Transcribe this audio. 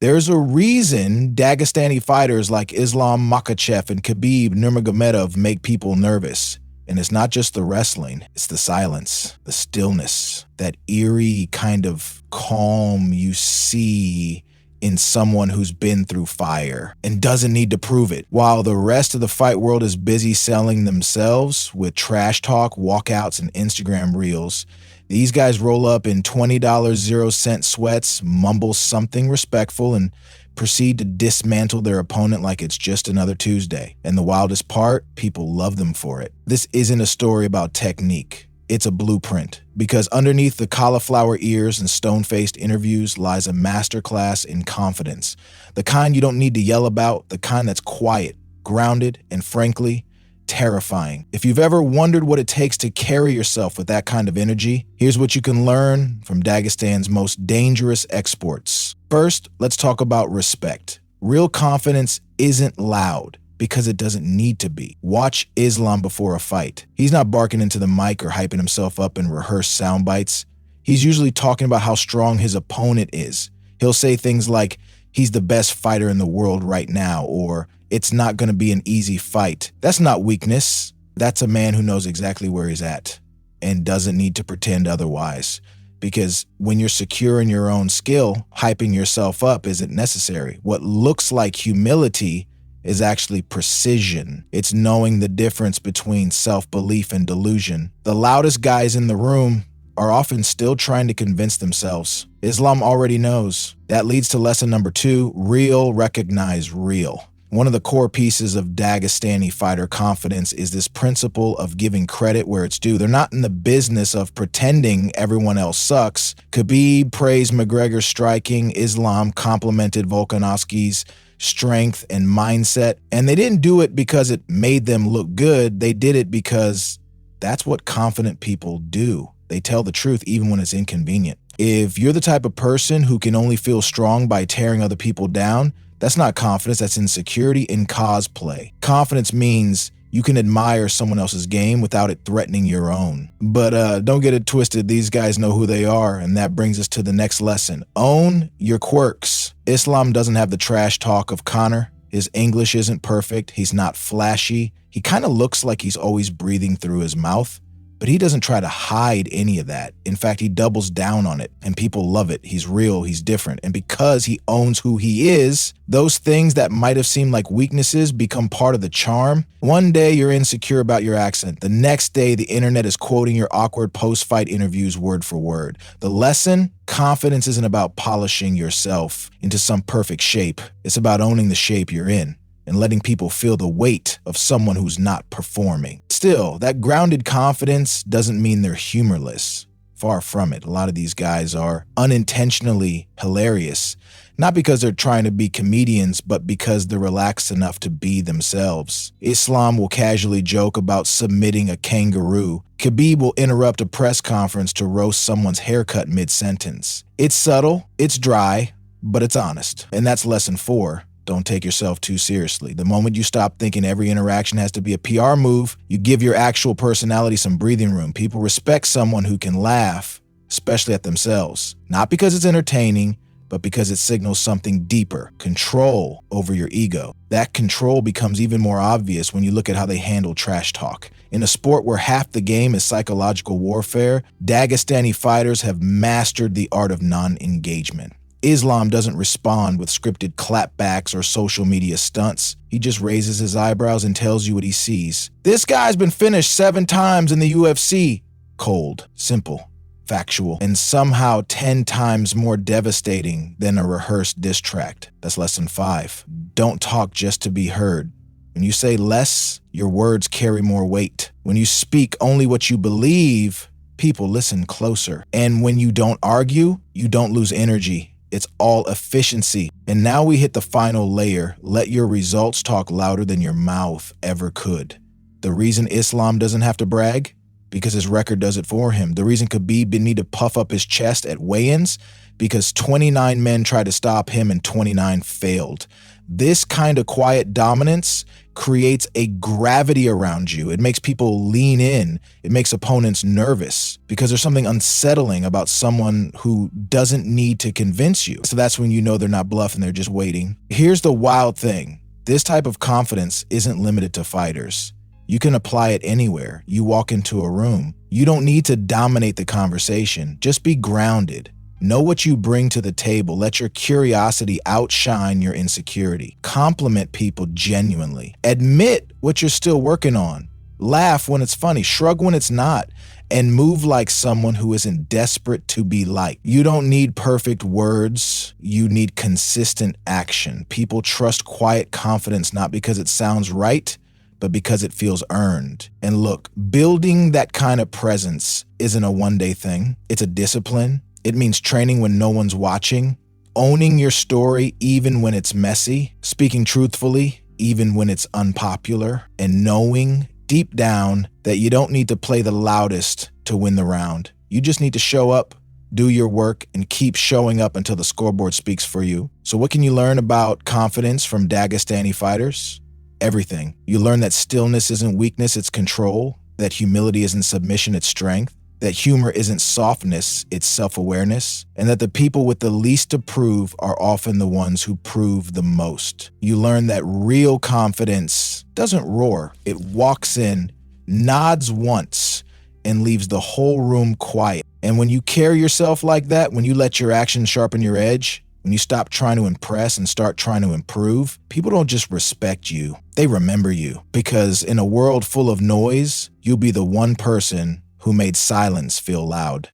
There's a reason Dagestani fighters like Islam Makhachev and Khabib Nurmagomedov make people nervous. And it's not just the wrestling, it's the silence, the stillness, that eerie kind of calm you see in someone who's been through fire and doesn't need to prove it. While the rest of the fight world is busy selling themselves with trash talk, walkouts, and Instagram reels, these guys roll up in $20 0-cent sweats, mumble something respectful, and proceed to dismantle their opponent like it's just another Tuesday. And the wildest part, people love them for it. This isn't a story about technique. It's a blueprint, because underneath the cauliflower ears and stone-faced interviews lies a masterclass in confidence. The kind you don't need to yell about, the kind that's quiet, grounded, and frankly, terrifying. If you've ever wondered what it takes to carry yourself with that kind of energy, here's what you can learn from Dagestan's most dangerous exports. First, let's talk about respect. Real confidence isn't loud, because it doesn't need to be. Watch Islam before a fight. He's not barking into the mic or hyping himself up in rehearsed sound bites. He's usually talking about how strong his opponent is. He'll say things like, he's the best fighter in the world right now, or it's not going to be an easy fight. That's not weakness. That's a man who knows exactly where he's at and doesn't need to pretend otherwise. Because when you're secure in your own skill, hyping yourself up isn't necessary. What looks like humility is actually precision. It's knowing the difference between self-belief and delusion. The loudest guys in the room are often still trying to convince themselves. Islam already knows. That leads to lesson number 2, real recognize real. One of the core pieces of Dagestani fighter confidence is this principle of giving credit where it's due. They're not in the business of pretending everyone else sucks. Khabib praised McGregor's striking. Islam complimented Volkanovski's strength and mindset. And they didn't do it because it made them look good. They did it because that's what confident people do. They tell the truth even when it's inconvenient. If you're the type of person who can only feel strong by tearing other people down, that's not confidence, that's insecurity in cosplay. Confidence means you can admire someone else's game without it threatening your own. But don't get it twisted, these guys know who they are, and that brings us to the next lesson. Own your quirks. Islam doesn't have the trash talk of Conor. His English isn't perfect, he's not flashy. He kind of looks like he's always breathing through his mouth. But he doesn't try to hide any of that. In fact, he doubles down on it, and people love it. He's real, he's different. And because he owns who he is, those things that might have seemed like weaknesses become part of the charm. One day you're insecure about your accent. The next day, the internet is quoting your awkward post-fight interviews word for word. The lesson? Confidence isn't about polishing yourself into some perfect shape. It's about owning the shape you're in and letting people feel the weight of someone who's not performing. Still, that grounded confidence doesn't mean they're humorless. Far from it. A lot of these guys are unintentionally hilarious, not because they're trying to be comedians, but because they're relaxed enough to be themselves. Islam will casually joke about submitting a kangaroo. Khabib will interrupt a press conference to roast someone's haircut mid-sentence. It's subtle, it's dry, but it's honest. And that's lesson 4. Don't take yourself too seriously. The moment you stop thinking every interaction has to be a PR move, you give your actual personality some breathing room. People respect someone who can laugh, especially at themselves. Not because it's entertaining, but because it signals something deeper, control over your ego. That control becomes even more obvious when you look at how they handle trash talk. In a sport where half the game is psychological warfare, Dagestani fighters have mastered the art of non-engagement. Islam doesn't respond with scripted clapbacks or social media stunts. He just raises his eyebrows and tells you what he sees. This guy's been finished 7 times in the UFC. Cold, simple, factual, and somehow 10 times more devastating than a rehearsed diss track. That's lesson 5. Don't talk just to be heard. When you say less, your words carry more weight. When you speak only what you believe, people listen closer. And when you don't argue, you don't lose energy. It's all efficiency. And now we hit the final layer. Let your results talk louder than your mouth ever could. The reason Islam doesn't have to brag? Because his record does it for him. The reason Khabib didn't need to puff up his chest at weigh-ins? Because 29 men tried to stop him and 29 failed. This kind of quiet dominance creates a gravity around you. It makes people lean in. It makes opponents nervous because there's something unsettling about someone who doesn't need to convince you. So that's when you know they're not bluffing, they're just waiting. Here's the wild thing. This type of confidence isn't limited to fighters. You can apply it anywhere. You walk into a room. You don't need to dominate the conversation. Just be grounded. Know what you bring to the table. Let your curiosity outshine your insecurity. Compliment people genuinely. Admit what you're still working on. Laugh when it's funny. Shrug when it's not. And move like someone who isn't desperate to be liked. You don't need perfect words. You need consistent action. People trust quiet confidence not because it sounds right, but because it feels earned. And look, building that kind of presence isn't a one-day thing. It's a discipline. It means training when no one's watching, owning your story even when it's messy, speaking truthfully even when it's unpopular, and knowing deep down that you don't need to play the loudest to win the round. You just need to show up, do your work, and keep showing up until the scoreboard speaks for you. So what can you learn about confidence from Dagestani fighters? Everything. You learn that stillness isn't weakness, it's control, that humility isn't submission, it's strength, that humor isn't softness, it's self-awareness, and that the people with the least to prove are often the ones who prove the most. You learn that real confidence doesn't roar. It walks in, nods once, and leaves the whole room quiet. And when you carry yourself like that, when you let your actions sharpen your edge, when you stop trying to impress and start trying to improve, people don't just respect you, they remember you. Because in a world full of noise, you'll be the one person who made silence feel loud.